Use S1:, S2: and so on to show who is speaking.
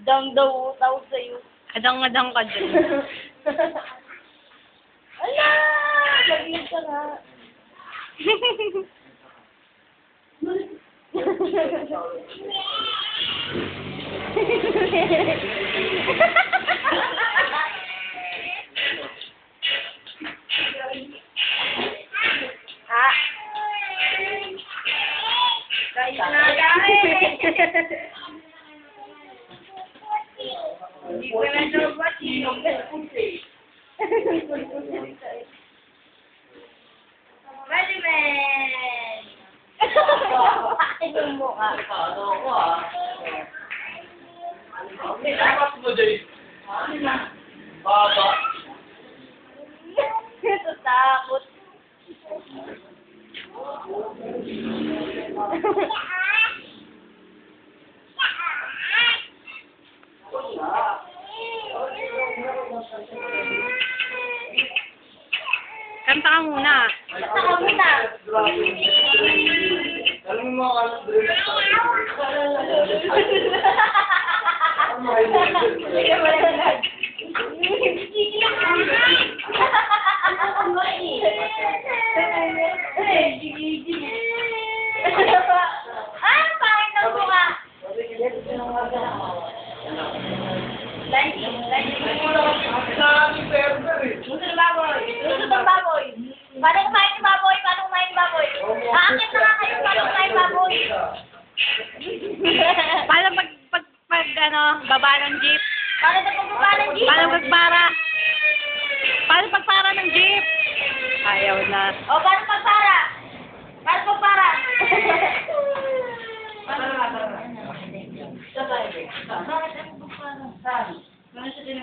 S1: Dang daw tawag sa'yo.
S2: Adang-adang ka dyan.
S1: Ala! Saglit ka nga. Ah. Guys na guys. Hindi ko na daw ba sino puti. Valimen! Bakit yung mukha?
S3: Ano ako ah? Dapat mo dyan. Baba.
S1: Ito takot.
S2: Kanta ka muna.
S1: Kanta ka muna.
S3: Alam mo mga
S1: Paano kumain ni baboy? Paano kumain ni baboy? Aakit na nga kayo, paano kumain ni baboy?
S2: Paano pag baba ng jeep?
S1: Paano na pagbaba ng jeep?
S2: Paano pagpara? Paano pagpara ng jeep? Ayaw na.
S1: O, paano pagpara? Paano pagpara? Paano siya din